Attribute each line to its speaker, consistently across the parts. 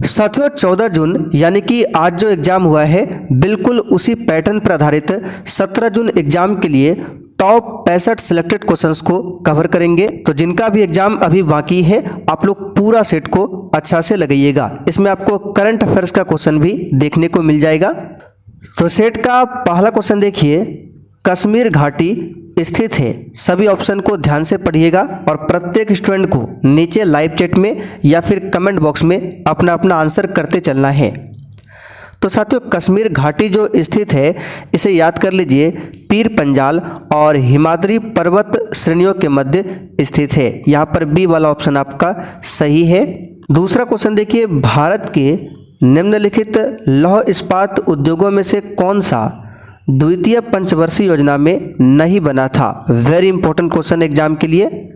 Speaker 1: साथियों 14 जून यानी कि आज जो एग्ज़ाम हुआ है बिल्कुल उसी पैटर्न पर आधारित 17 जून एग्ज़ाम के लिए टॉप 65 सिलेक्टेड क्वेश्चंस को कवर करेंगे। तो जिनका भी एग्ज़ाम अभी बाकी है आप लोग पूरा सेट को अच्छा से लगाइएगा। इसमें आपको करंट अफेयर्स का क्वेश्चन भी देखने को मिल जाएगा। तो सेट का पहला क्वेश्चन देखिए, कश्मीर घाटी स्थित है। सभी ऑप्शन को ध्यान से पढ़िएगा और प्रत्येक स्टूडेंट को नीचे लाइव चैट में या फिर कमेंट बॉक्स में अपना अपना आंसर करते चलना है। तो साथियों कश्मीर घाटी जो स्थित है इसे याद कर लीजिए, पीर पंजाल और हिमाद्री पर्वत श्रेणियों के मध्य स्थित है। यहाँ पर बी वाला ऑप्शन आपका सही है। दूसरा क्वेश्चन देखिए, भारत के निम्नलिखित लौह इस्पात उद्योगों में से कौन सा द्वितीय पंचवर्षीय योजना में नहीं बना था। वेरी इंपॉर्टेंट क्वेश्चन एग्जाम के लिए।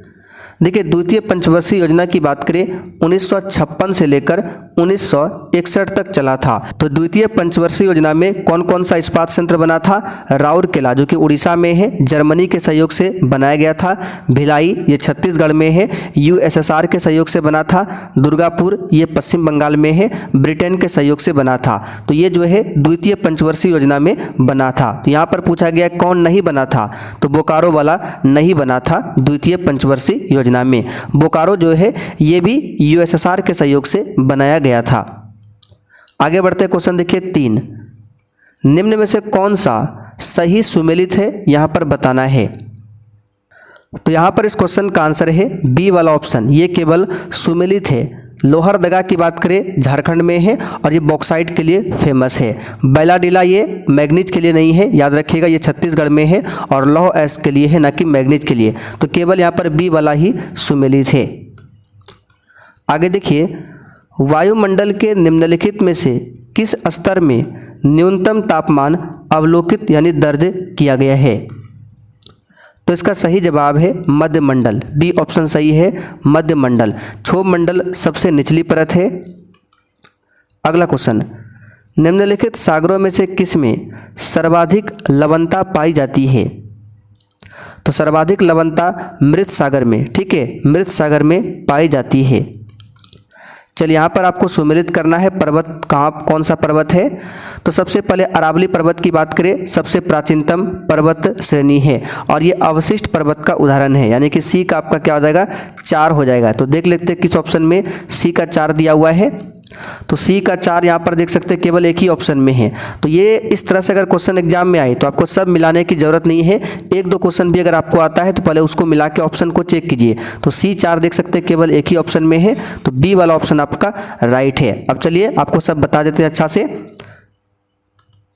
Speaker 1: देखिए द्वितीय पंचवर्षीय योजना की बात करें 1956 से लेकर 1961 तक चला था। तो द्वितीय पंचवर्षीय योजना में कौन कौन सा इस्पात संयंत्र बना था? राउरकेला जो कि उड़ीसा में है, जर्मनी के सहयोग से बनाया गया था। भिलाई ये छत्तीसगढ़ में है, यूएसएसआर के सहयोग से बना था। दुर्गापुर ये पश्चिम बंगाल में है, ब्रिटेन के सहयोग से बना था। तो ये जो है द्वितीय पंचवर्षीय योजना में बना था। तो यहाँ पर पूछा गया कौन नहीं बना था, तो बोकारो वाला नहीं बना था द्वितीय पंचवर्षीय योजना में। बोकारो जो है ये भी यूएसएसआर के सहयोग से बनाया गया था। आगे बढ़ते क्वेश्चन देखिए 3, निम्न में से कौन सा सही सुमेलित है यहाँ पर बताना है। तो यहाँ पर इस क्वेश्चन का आंसर है बी वाला ऑप्शन, ये केवल सुमेलित है। लोहरदगा की बात करें झारखंड में है और ये बॉक्साइट के लिए फेमस है। बैलाडीला ये मैग्नीज के लिए नहीं है, याद रखिएगा ये छत्तीसगढ़ में है और लौह एस के लिए है, ना कि मैग्नीज के लिए। तो केवल यहाँ पर बी वाला ही सुमेलित है। आगे देखिए, वायुमंडल के निम्नलिखित में से किस स्तर में न्यूनतम तापमान अवलोकित यानी दर्ज किया गया है। तो इसका सही जवाब है मध्य मंडल, बी ऑप्शन सही है मध्य मंडल। क्षोभ मंडल सबसे निचली परत है। अगला क्वेश्चन, निम्नलिखित सागरों में से किस में सर्वाधिक लवणता पाई जाती है। तो सर्वाधिक लवणता मृत सागर में, ठीक है, मृत सागर में पाई जाती है। चलिए यहाँ पर आपको सुमेलित करना है पर्वत कहाँ कौन सा पर्वत है। तो सबसे पहले अरावली पर्वत की बात करें, सबसे प्राचीनतम पर्वत श्रेणी है और ये अवशिष्ट पर्वत का उदाहरण है, यानी कि सी का आपका क्या हो जाएगा 4 हो जाएगा। तो देख लेते हैं किस ऑप्शन में सी का 4 दिया हुआ है। तो सी का 4 यहाँ पर देख सकते हैं केवल एक ही ऑप्शन में है। तो ये इस तरह से अगर क्वेश्चन एग्जाम में आए तो आपको सब मिलाने की जरूरत नहीं है। एक दो क्वेश्चन भी अगर आपको आता है तो पहले उसको मिला के ऑप्शन को चेक कीजिए। तो सी 4 देख सकते हैं केवल एक ही ऑप्शन में है, तो बी वाला ऑप्शन आपका राइट है। अब चलिए आपको सब बता देते हैं अच्छा से।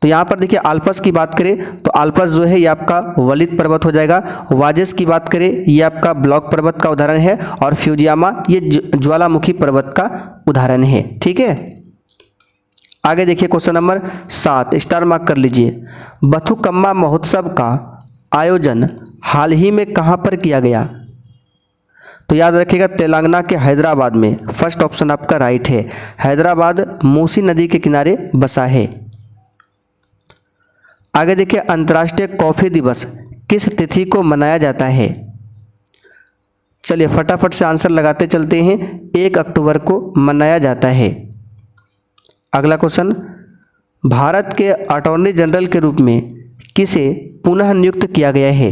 Speaker 1: तो यहाँ पर देखिए आल्पस की बात करें तो आल्पस जो है ये आपका वलित पर्वत हो जाएगा। वाजेस की बात करें ये आपका ब्लॉक पर्वत का उदाहरण है और फ्यूजियामा ये ज्वालामुखी पर्वत का उदाहरण है, ठीक है। आगे देखिए क्वेश्चन नंबर 7, स्टार मार्क कर लीजिए। बथुकम्मा महोत्सव का आयोजन हाल ही में कहाँ पर किया गया। तो याद रखिएगा तेलंगाना के हैदराबाद में। फर्स्ट ऑप्शन आपका राइट है, हैदराबाद मूसी नदी के किनारे बसा है। आगे देखिए, अंतर्राष्ट्रीय कॉफी दिवस किस तिथि को मनाया जाता है। चलिए फटाफट से आंसर लगाते चलते हैं। 1 अक्टूबर को मनाया जाता है। अगला क्वेश्चन, भारत के अटॉर्नी जनरल के रूप में किसे पुनः नियुक्त किया गया है।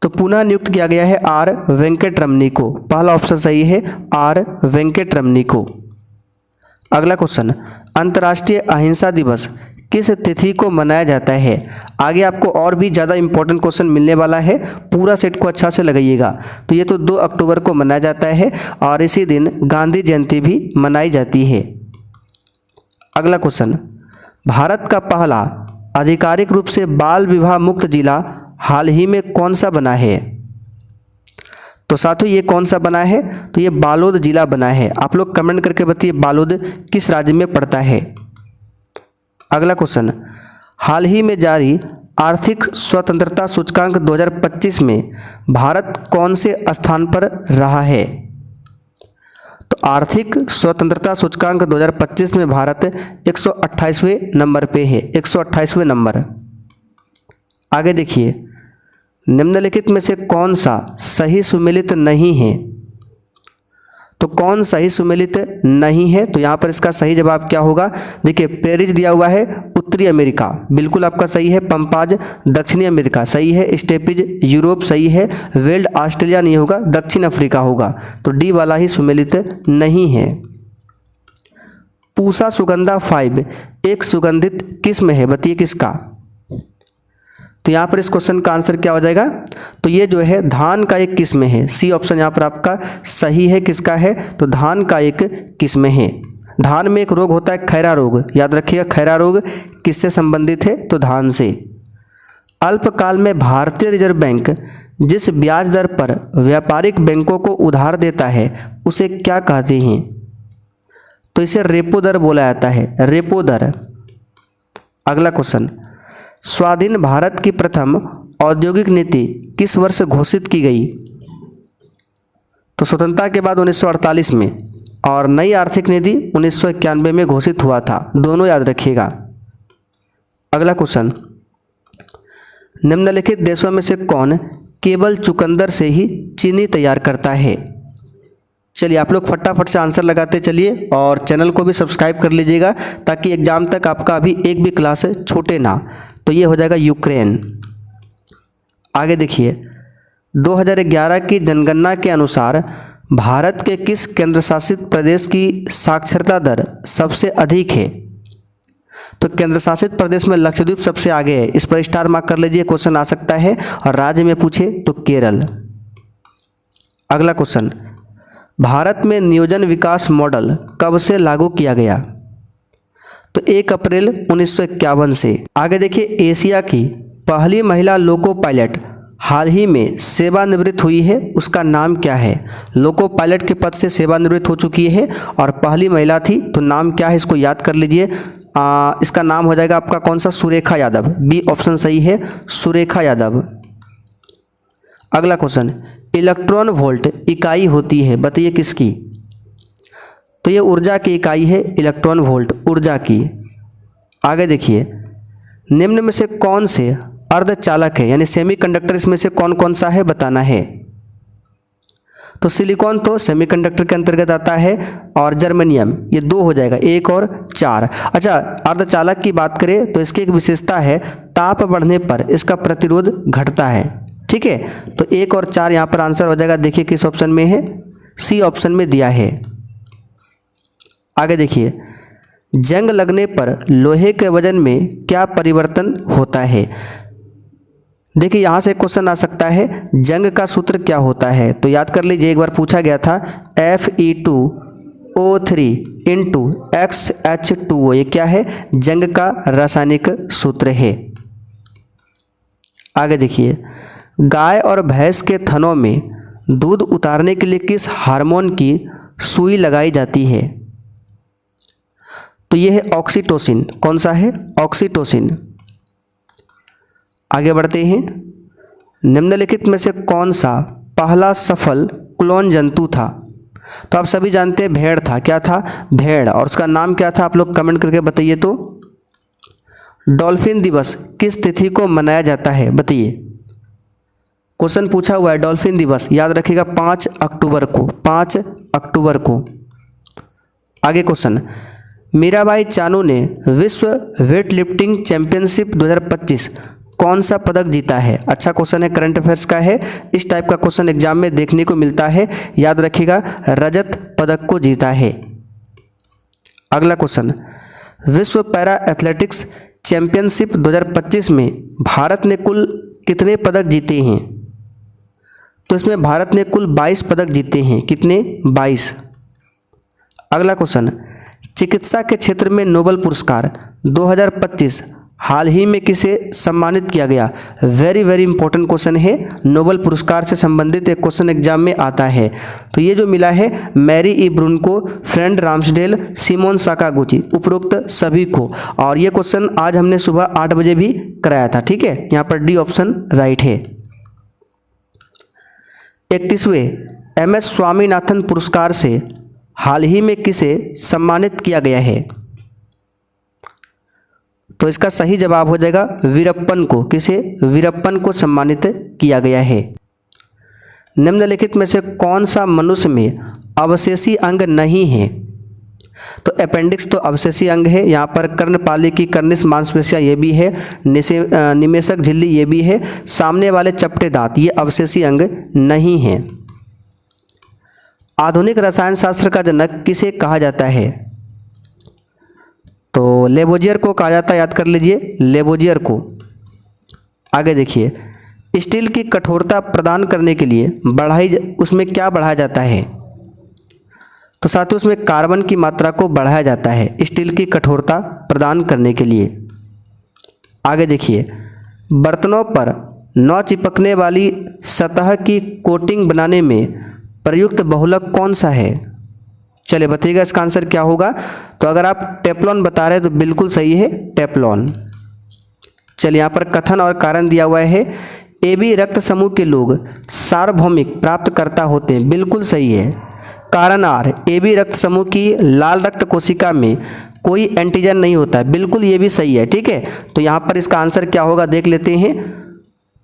Speaker 1: तो पुनः नियुक्त किया गया है आर वेंकटरमनी को। पहला ऑप्शन सही है आर वेंकटरमनी को। अगला क्वेश्चन, अंतर्राष्ट्रीय अहिंसा दिवस किस तिथि को मनाया जाता है। आगे आपको और भी ज़्यादा इंपॉर्टेंट क्वेश्चन मिलने वाला है, पूरा सेट को अच्छा से लगाइएगा। तो ये तो 2 अक्टूबर को मनाया जाता है और इसी दिन गांधी जयंती भी मनाई जाती है। अगला क्वेश्चन, भारत का पहला आधिकारिक रूप से बाल विवाह मुक्त जिला हाल ही में कौन सा बना है। तो साथियों ये कौन सा बना है, तो ये बालोद जिला बना है। आप लोग कमेंट करके बताइए बालोद किस राज्य में पड़ता है। अगला क्वेश्चन, हाल ही में जारी आर्थिक स्वतंत्रता सूचकांक 2025 में भारत कौन से स्थान पर रहा है। तो आर्थिक स्वतंत्रता सूचकांक 2025 में भारत 128वें नंबर पे है, 128वें नंबर। आगे देखिए, निम्नलिखित में से कौन सा सही सुमेलित नहीं है। तो कौन सही सुमेलित नहीं है? तो यहाँ पर इसका सही जवाब क्या होगा? देखिए पेरिस दिया हुआ है उत्तरी अमेरिका, बिल्कुल आपका सही है। पंपाज दक्षिणी अमेरिका सही है। स्टेपिज यूरोप सही है। वेल्ड ऑस्ट्रेलिया नहीं होगा, दक्षिण अफ्रीका होगा। तो डी वाला ही सुमेलित नहीं है। पूसा सुगंधा 5 एक सुगंधित किस्म है, बताइए किसका? तो यहाँ पर इस क्वेश्चन का आंसर क्या हो जाएगा? तो ये जो है धान का एक किस्म है। सी ऑप्शन यहाँ पर आपका सही है। किसका है? तो धान का एक किस्म है। धान में एक रोग होता है खैरा रोग, याद रखिएगा। खैरा रोग किससे संबंधित है? तो धान से। अल्पकाल में भारतीय रिजर्व बैंक जिस ब्याज दर पर व्यापारिक बैंकों को उधार देता है उसे क्या कहते हैं? तो इसे रेपो दर बोला जाता है, रेपो दर। अगला क्वेश्चन, स्वाधीन भारत की प्रथम औद्योगिक नीति किस वर्ष घोषित की गई? तो स्वतंत्रता के बाद 1948 में, और नई आर्थिक नीति 1991 में घोषित हुआ था, दोनों याद रखिएगा। अगला क्वेश्चन, निम्नलिखित देशों में से कौन केवल चुकंदर से ही चीनी तैयार करता है? चलिए आप लोग फटाफट से आंसर लगाते चलिए और चैनल को भी सब्सक्राइब कर लीजिएगा ताकि एग्जाम तक आपका अभी एक भी क्लास छूटे ना। तो ये हो जाएगा यूक्रेन। आगे देखिए, 2011 की जनगणना के अनुसार भारत के किस केंद्र शासित प्रदेश की साक्षरता दर सबसे अधिक है? तो केंद्र शासित प्रदेश में लक्षद्वीप सबसे आगे है, इस पर स्टार मार्क कर लीजिए, क्वेश्चन आ सकता है। और राज्य में पूछे तो केरल। अगला क्वेश्चन, भारत में नियोजन विकास मॉडल कब से लागू किया गया? तो 1 अप्रैल 1951 से। आगे देखिए, एशिया की पहली महिला लोको पायलट हाल ही में सेवानिवृत्त हुई है, उसका नाम क्या है? लोको पायलट के पद से सेवानिवृत्त हो चुकी है और पहली महिला थी, तो नाम क्या है इसको याद कर लीजिए। इसका नाम हो जाएगा आपका कौन सा? सुरेखा यादव। बी ऑप्शन सही है, सुरेखा यादव। अगला क्वेश्चन, इलेक्ट्रॉन वोल्ट इकाई होती है, बताइए किसकी? तो ये ऊर्जा की इकाई है, इलेक्ट्रॉन वोल्ट ऊर्जा की। आगे देखिए, निम्न में से कौन से अर्धचालक है, यानी सेमीकंडक्टर, इसमें से कौन कौन सा है बताना है। तो सिलिकॉन तो सेमीकंडक्टर के अंतर्गत आता है, और जर्मेनियम, ये 2 हो जाएगा, 1 और 4। अच्छा, अर्धचालक की बात करें तो इसकी एक विशेषता है, ताप बढ़ने पर इसका प्रतिरोध घटता है। ठीक है, तो 1 और 4 यहाँ पर आंसर हो जाएगा। देखिए किस ऑप्शन में है? सी ऑप्शन में दिया है। आगे देखिए, जंग लगने पर लोहे के वजन में क्या परिवर्तन होता है? देखिए यहाँ से क्वेश्चन आ सकता है, जंग का सूत्र क्या होता है? तो याद कर लीजिए, एक बार पूछा गया था, Fe2O3 इंटू XH2O। ये क्या है? जंग का रासायनिक सूत्र है। आगे देखिए, गाय और भैंस के थनों में दूध उतारने के लिए किस हार्मोन की सुई लगाई जाती है? तो यह है ऑक्सीटोसिन। कौन सा है? ऑक्सीटोसिन। आगे बढ़ते हैं, निम्नलिखित में से कौन सा पहला सफल क्लोन जंतु था? तो आप सभी जानते हैं भेड़ था। क्या था? भेड़। और उसका नाम क्या था? आप लोग कमेंट करके बताइए। तो डॉल्फिन दिवस किस तिथि को मनाया जाता है, बताइए। क्वेश्चन पूछा हुआ है, डॉल्फिन दिवस याद रखिएगा 5 अक्टूबर को, 5 अक्टूबर को। आगे क्वेश्चन, मीराबाई चानू ने विश्व वेट लिफ्टिंग चैंपियनशिप 2025 कौन सा पदक जीता है? अच्छा क्वेश्चन है, करंट अफेयर्स का है। इस टाइप का क्वेश्चन एग्जाम में देखने को मिलता है, याद रखिएगा, रजत पदक को जीता है। अगला क्वेश्चन, विश्व पैरा एथलेटिक्स चैंपियनशिप 2025 में भारत ने कुल कितने पदक जीते हैं? तो इसमें भारत ने कुल 22 पदक जीते हैं। कितने? 22। अगला क्वेश्चन, चिकित्सा के क्षेत्र में नोबेल पुरस्कार 2025 हाल ही में किसे सम्मानित किया गया? वेरी वेरी इंपॉर्टेंट क्वेश्चन है, नोबेल पुरस्कार से संबंधित एक क्वेश्चन एग्जाम में आता है। तो ये जो मिला है, मैरी ई ब्रुनको, फ्रेंड राम्सडेल, सिमोन साकागुची, उपरोक्त सभी को। और ये क्वेश्चन आज हमने सुबह 8 बजे भी कराया था। ठीक है, यहाँ पर डी ऑप्शन राइट है। 31वें MS स्वामीनाथन पुरस्कार से हाल ही में किसे सम्मानित किया गया है? तो इसका सही जवाब हो जाएगा वीरप्पन को। किसे? वीरप्पन को सम्मानित किया गया है। निम्नलिखित में से कौन सा मनुष्य में अवशेषी अंग नहीं है? तो अपेंडिक्स तो अवशेषी अंग है। यहाँ पर कर्णपाली की कर्निश मांसपेशियाँ ये भी है, निमेशक झिल्ली ये भी है, सामने वाले चपटे दांत ये अवशेषी अंग नहीं है। आधुनिक रसायन शास्त्र का जनक किसे कहा जाता है? तो लेबोजियर को कहा जाता है, याद कर लीजिए लेबोजियर को। आगे देखिए, स्टील की कठोरता प्रदान करने के लिए उसमें क्या बढ़ाया जाता है? तो साथ ही उसमें कार्बन की मात्रा को बढ़ाया जाता है स्टील की कठोरता प्रदान करने के लिए। आगे देखिए, बर्तनों पर न चिपकने वाली सतह की कोटिंग बनाने में प्रयुक्त बहुलक कौन सा है? चलिए बताइएगा इसका आंसर क्या होगा। तो अगर आप टेफ्लॉन बता रहे हैं तो बिल्कुल सही है, टेफ्लॉन। चलिए यहाँ पर कथन और कारण दिया हुआ है। AB रक्त समूह के लोग सार्वभौमिक प्राप्तकर्ता होते हैं, बिल्कुल सही है। कारण आर, AB रक्त समूह की लाल रक्त कोशिका में कोई एंटीजन नहीं होता है, बिल्कुल ये भी सही है। ठीक है, तो यहाँ पर इसका आंसर क्या होगा देख लेते हैं।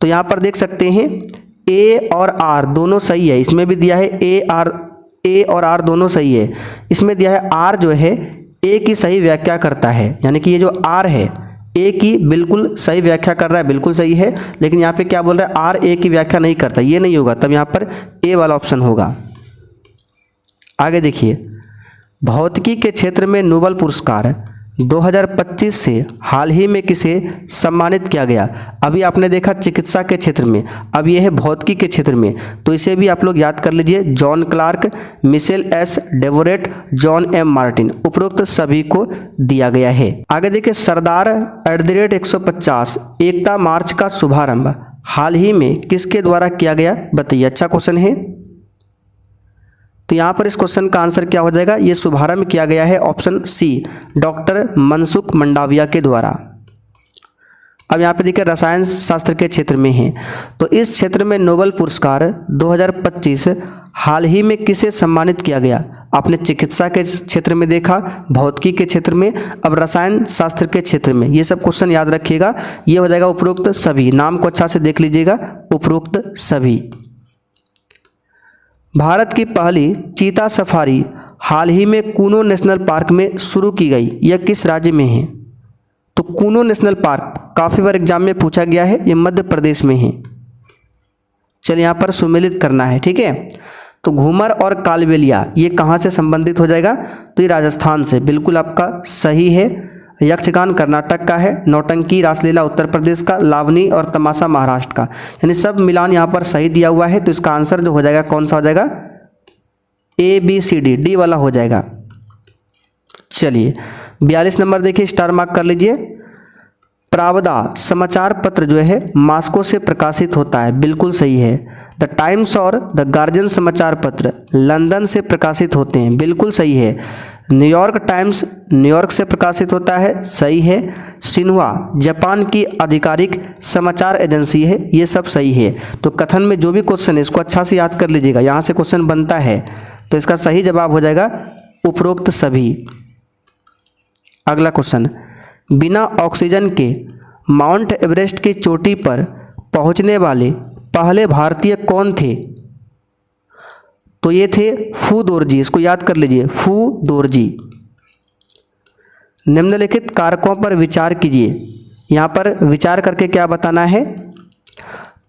Speaker 1: तो यहाँ पर देख सकते हैं A और R दोनों सही है, इसमें भी दिया है A और R दोनों सही है। इसमें दिया है R जो है A की सही व्याख्या करता है, यानी कि ये जो R है A की बिल्कुल सही व्याख्या कर रहा है, बिल्कुल सही है। लेकिन यहाँ पे क्या बोल रहा है, R A की व्याख्या नहीं करता, ये नहीं होगा, तब यहाँ पर A वाला ऑप्शन होगा। आगे देखिए, भौतिकी के क्षेत्र में नोबेल पुरस्कार 2025 से हाल ही में किसे सम्मानित किया गया? अभी आपने देखा चिकित्सा के क्षेत्र में, अब ये है भौतिकी के क्षेत्र में, तो इसे भी आप लोग याद कर लीजिए। John Clarke, Michel S Devoret, John M Martin, उपरोक्त सभी को दिया गया है। आगे देखिए, सरदार @150 एकता मार्च का शुभारंभ हाल ही में किसके द्वारा किया गया? बताइए, अच्छा क्वेश्चन है। तो यहाँ पर इस क्वेश्चन का आंसर क्या हो जाएगा? ये शुभारंभ किया गया है option C, doctor Mansukh Mandaviya के द्वारा। अब यहाँ पे देखिए रसायन शास्त्र के क्षेत्र में है, तो इस क्षेत्र में नोबेल पुरस्कार 2025 हाल ही में किसे सम्मानित किया गया? आपने चिकित्सा के क्षेत्र में देखा, भौतिकी के क्षेत्र में, अब रसायन शास्त्र के क्षेत्र में। ये सब क्वेश्चन याद रखिएगा, ये हो जाएगा उपरोक्त सभी। नाम को अच्छा से देख लीजिएगा, उपरोक्त सभी। भारत की पहली चीता सफारी हाल ही में कूनो नेशनल पार्क में शुरू की गई, यह किस राज्य में है? तो कूनो नेशनल पार्क काफ़ी बार एग्जाम में पूछा गया है, ये मध्य प्रदेश में है। चलिए यहाँ पर सुमेलित करना है, ठीक है। तो घूमर और कालबेलिया ये कहाँ से संबंधित हो जाएगा? तो ये राजस्थान से, बिल्कुल आपका सही है। यक्षगान कर्नाटक का है, नौटंकी रासलीला उत्तर प्रदेश का, लावनी और तमाशा महाराष्ट्र का, यानी सब मिलान यहाँ पर सही दिया हुआ है। तो इसका आंसर जो हो जाएगा कौन सा हो जाएगा? ABCD, डी वाला हो जाएगा। चलिए 42 नंबर देखिए, स्टार मार्क कर लीजिए। प्रावदा समाचार पत्र जो है मॉस्को से प्रकाशित होता है, बिल्कुल सही है। द टाइम्स और द गार्जियन समाचार पत्र लंदन से प्रकाशित होते हैं, बिल्कुल सही है। न्यूयॉर्क टाइम्स न्यूयॉर्क से प्रकाशित होता है, सही है। सिन्हुआ जापान की आधिकारिक समाचार एजेंसी है, ये सब सही है। तो कथन में जो भी क्वेश्चन है इसको अच्छा से याद कर लीजिएगा, यहाँ से क्वेश्चन बनता है, तो इसका सही जवाब हो जाएगा उपरोक्त सभी। अगला क्वेश्चन, बिना ऑक्सीजन के माउंट एवरेस्ट की चोटी पर पहुंचने वाले पहले भारतीय कौन थे? तो ये थे फू दोरजी, इसको याद कर लीजिए, फू दोरजी। निम्नलिखित कारकों पर विचार कीजिए, यहाँ पर विचार करके क्या बताना है?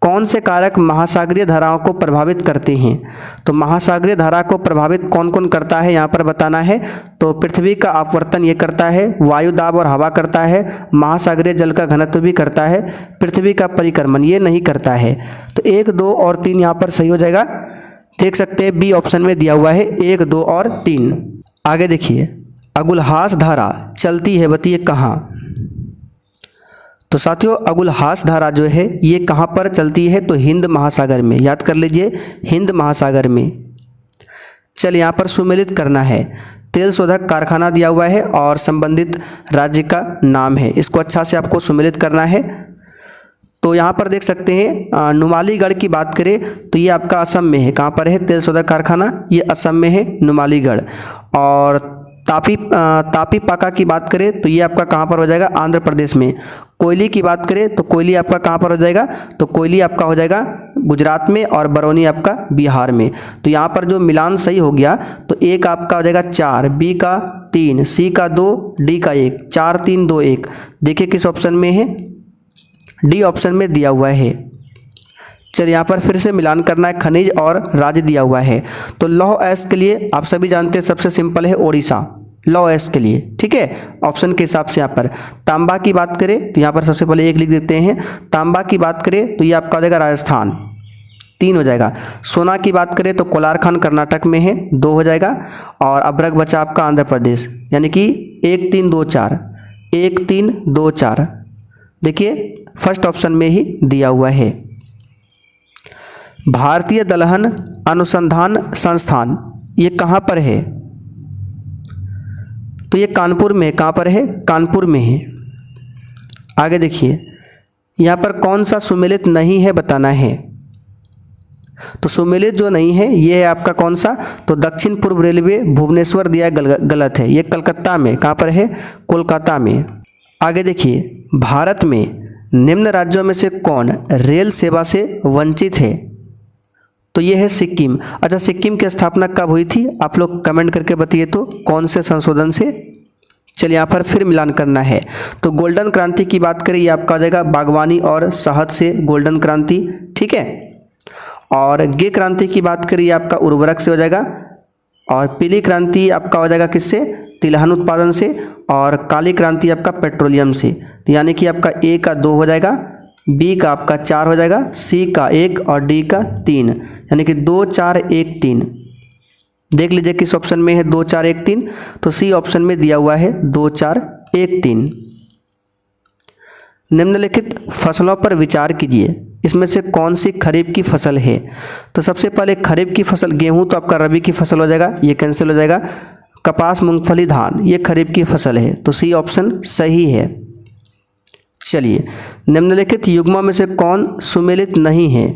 Speaker 1: कौन से कारक महासागरीय धाराओं को प्रभावित करते हैं? तो महासागरीय धारा को प्रभावित कौन कौन करता है यहाँ पर बताना है। तो पृथ्वी का अपवर्तन ये करता है, वायु दाब और हवा करता है, महासागरीय जल का घनत्व भी करता है, पृथ्वी का परिक्रमण ये नहीं करता है। तो 1, 2 और 3 यहाँ पर सही हो जाएगा। देख सकते हैं बी ऑप्शन में दिया हुआ है 1, 2 और 3। आगे देखिए, अगुलहास धारा चलती है, बताइए कहाँ? तो साथियों अगुलहास धारा जो है ये कहाँ पर चलती है? तो हिंद महासागर में, याद कर लीजिए, हिंद महासागर में। चलिए यहाँ पर सुमेलित करना है। तेल शोधक कारखाना दिया हुआ है और संबंधित राज्य का नाम है, इसको अच्छा से आपको सुमेलित करना है। तो यहाँ पर देख सकते हैं नुमालीगढ़ की बात करें तो ये आपका असम में है। कहाँ पर है तेल शोधक कारखाना? ये असम में है, नुमालीगढ़। और तापी पाका की बात करें तो ये आपका कहाँ पर हो जाएगा, आंध्र प्रदेश में। कोयली की बात करें तो कोयली आपका कहाँ पर हो जाएगा, तो कोयली आपका हो जाएगा गुजरात में और बरौनी आपका बिहार में। तो यहाँ पर जो मिलान सही हो गया तो एक आपका हो जाएगा 4, बी का 3, सी का 2, डी का 1, 4 3 2 1। देखिए किस ऑप्शन में है, डी ऑप्शन में दिया हुआ है। चलिए यहाँ पर फिर से मिलान करना है, खनिज और राज्य दिया हुआ है। तो लौह एस के लिए आप सभी जानते हैं सबसे सिंपल है ओडिशा, लौह एस के लिए, ठीक है। ऑप्शन के हिसाब से यहाँ पर तांबा की बात करें तो यहाँ पर सबसे पहले 1 लिख देते हैं। तांबा की बात करें तो ये आपका हो जाएगा राजस्थान, 3 हो जाएगा। सोना की बात करें तो कोलारखान कर्नाटक में है, 2 हो जाएगा। और अभ्रक बचा आपका आंध्र प्रदेश, यानी कि 1 3 2 4, 1 3 2 4। देखिए फर्स्ट ऑप्शन में ही दिया हुआ है। भारतीय दलहन अनुसंधान संस्थान ये कहाँ पर है, तो ये कानपुर में, कहाँ पर है, कानपुर में है। आगे देखिए यहाँ पर कौन सा सुमेलित नहीं है बताना है। तो सुमेलित जो नहीं है ये है आपका कौन सा, तो दक्षिण पूर्व रेलवे भुवनेश्वर दिया गलत है, ये कलकत्ता में, कहाँ पर है, कोलकाता में। आगे देखिए भारत में निम्न राज्यों में से कौन रेल सेवा से वंचित है, तो ये है सिक्किम। अच्छा सिक्किम की स्थापना कब हुई थी, आप लोग कमेंट करके बताइए तो कौन से संशोधन से। चलिए यहाँ पर फिर मिलान करना है। तो गोल्डन क्रांति की बात करें ये आपका आ जाएगा बागवानी और शहद से गोल्डन क्रांति, ठीक है। और गे क्रांति की बात करें ये आपका उर्वरक से हो जाएगा। और पीली क्रांति आपका हो जाएगा किससे, तिलहन उत्पादन से। और काली क्रांति आपका पेट्रोलियम से। तो यानी कि आपका ए का 2 हो जाएगा, बी का आपका 4 हो जाएगा, सी का 1 और डी का 3, यानी कि 2 4 1 3। देख लीजिए किस ऑप्शन में है 2 4 1 3, तो सी ऑप्शन में दिया हुआ है 2 4 1 3। निम्नलिखित फसलों पर विचार कीजिए, इसमें से कौन सी खरीफ की फसल है। तो सबसे पहले खरीफ की फसल, गेहूं तो आपका रबी की फसल हो जाएगा, ये कैंसिल हो जाएगा। कपास मूंगफली धान ये खरीफ की फसल है, तो सी ऑप्शन सही है। चलिए निम्नलिखित युग्मों में से कौन सुमेलित नहीं है,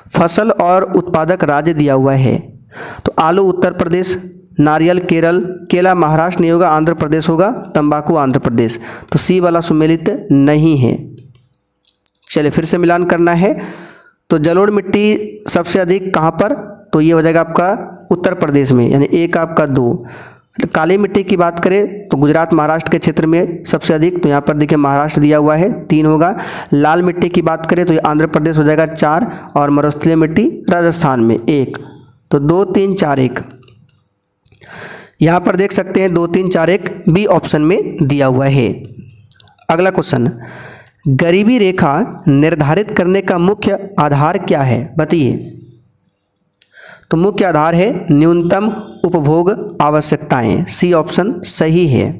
Speaker 1: फसल और उत्पादक राज्य दिया हुआ है। तो आलू उत्तर प्रदेश, नारियल केरल, केला महाराष्ट्र नहीं होगा, आंध्र प्रदेश होगा, तंबाकू आंध्र प्रदेश। तो सी वाला सुमेलित नहीं है। चलिए फिर से मिलान करना है। तो जलोढ़ मिट्टी सबसे अधिक कहाँ पर, तो ये हो जाएगा आपका उत्तर प्रदेश में, यानी एक आपका 2। काली मिट्टी की बात करें तो गुजरात महाराष्ट्र के क्षेत्र में सबसे अधिक, तो यहाँ पर देखिए महाराष्ट्र दिया हुआ है, 3 होगा। लाल मिट्टी की बात करें तो ये आंध्र प्रदेश हो जाएगा 4 और मरुस्थलीय मिट्टी राजस्थान में 1। तो 2 3 4 1 यहाँ पर देख सकते हैं 2 3 4 1 बी ऑप्शन में दिया हुआ है। अगला क्वेश्चन, गरीबी रेखा निर्धारित करने का मुख्य आधार क्या है बताइए। तो मुख्य आधार है न्यूनतम उपभोग आवश्यकताएं, सी ऑप्शन सही है।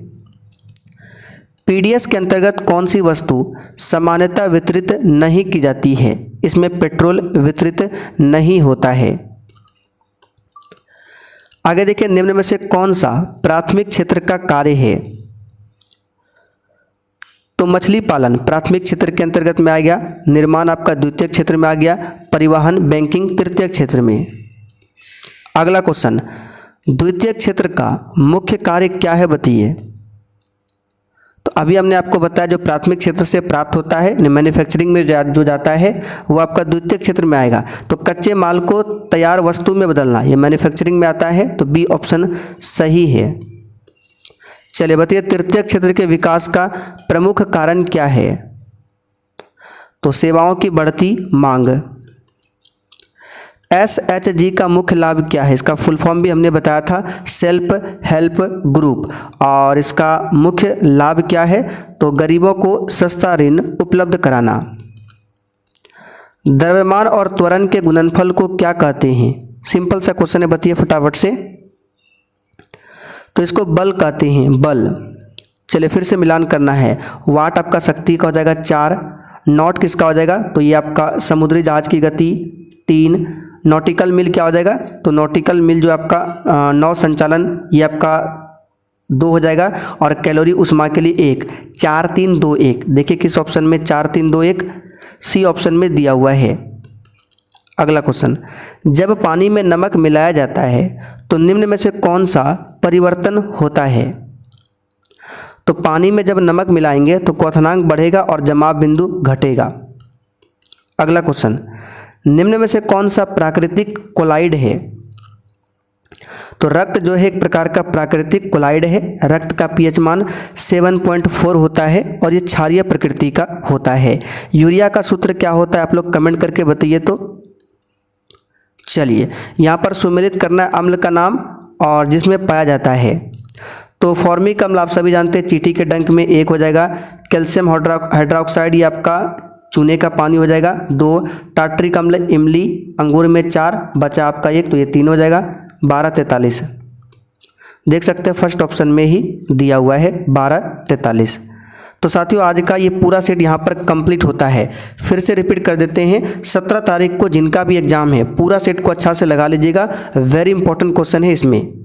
Speaker 1: पीडीएस के अंतर्गत कौन सी वस्तु सामान्यतः वितरित नहीं की जाती है, इसमें पेट्रोल वितरित नहीं होता है। आगे देखिए निम्न में से कौन सा प्राथमिक क्षेत्र का कार्य है। तो मछली पालन प्राथमिक क्षेत्र के अंतर्गत में आ गया, निर्माण आपका द्वितीय क्षेत्र में आ गया, परिवहन बैंकिंग तृतीय क्षेत्र में। अगला क्वेश्चन, द्वितीय क्षेत्र का मुख्य कार्य क्या है बताइए। तो अभी हमने आपको बताया जो प्राथमिक क्षेत्र से प्राप्त होता है, मैन्युफैक्चरिंग में जो जाता है वो आपका द्वितीय क्षेत्र में आएगा। तो कच्चे माल को तैयार वस्तु में बदलना ये मैन्युफैक्चरिंग में आता है, तो बी ऑप्शन सही है। चलिए बताइए तृतीय क्षेत्र के विकास का प्रमुख कारण क्या है। तो सेवाओं की बढ़ती मांग। SHG का मुख्य लाभ क्या है, इसका फुल फॉर्म भी हमने बताया था, सेल्फ हेल्प ग्रुप। और इसका मुख्य लाभ क्या है, तो गरीबों को सस्ता ऋण उपलब्ध कराना। द्रव्यमान और त्वरण के गुणनफल को क्या कहते हैं, सिंपल सा क्वेश्चन है, बताइए फटाफट से। तो इसको बल कहते हैं, बल। चलिए फिर से मिलान करना है। वाट आपका शक्ति का हो जाएगा 4, नॉट किसका हो जाएगा, तो ये आपका समुद्री जहाज की गति 3, नॉटिकल मिल क्या हो जाएगा, तो नॉटिकल मिल जो आपका नौ संचालन ये आपका 2 हो जाएगा। और कैलोरी उष्मा के लिए 1, 4 3 2 1। देखिए किस ऑप्शन में 4 3 2 1, सी ऑप्शन में दिया हुआ है। अगला क्वेश्चन, जब पानी में नमक मिलाया जाता है तो निम्न में से कौन सा परिवर्तन होता है? तो पानी में जब नमक मिलाएंगे तो क्वथनांक बढ़ेगा और जमाव बिंदु घटेगा। अगला क्वेश्चन, निम्न में से कौन सा प्राकृतिक कोलाइड है? तो रक्त जो है एक प्रकार का प्राकृतिक कोलाइड है। रक्त का पीएच मान 7.4 होता है और ये क्षारीय प्रकृति का होता है। यूरिया का सूत्र क्या होता है आप लोग कमेंट करके बताइए। तो चलिए यहाँ पर सुमेलित करना है अम्ल का नाम और जिसमें पाया जाता है। तो फॉर्मिक अम्ल आप सभी जानते हैं, चींटी के डंक में 1 हो जाएगा। कैल्शियम हाइड्रोक्साइड ये आपका चूने का पानी हो जाएगा 2। टार्टरिक अम्ल इमली अंगूर में 4, बचा आपका 1, तो ये 3 हो जाएगा। 1243 देख सकते हैं फर्स्ट ऑप्शन में ही दिया हुआ है 1243। तो साथियों आज का ये पूरा सेट यहाँ पर कंप्लीट होता है। फिर से रिपीट कर देते हैं, 17 तारीख को जिनका भी एग्जाम है पूरा सेट को अच्छा से लगा लीजिएगा। वेरी इंपॉर्टेंट क्वेश्चन है इसमें।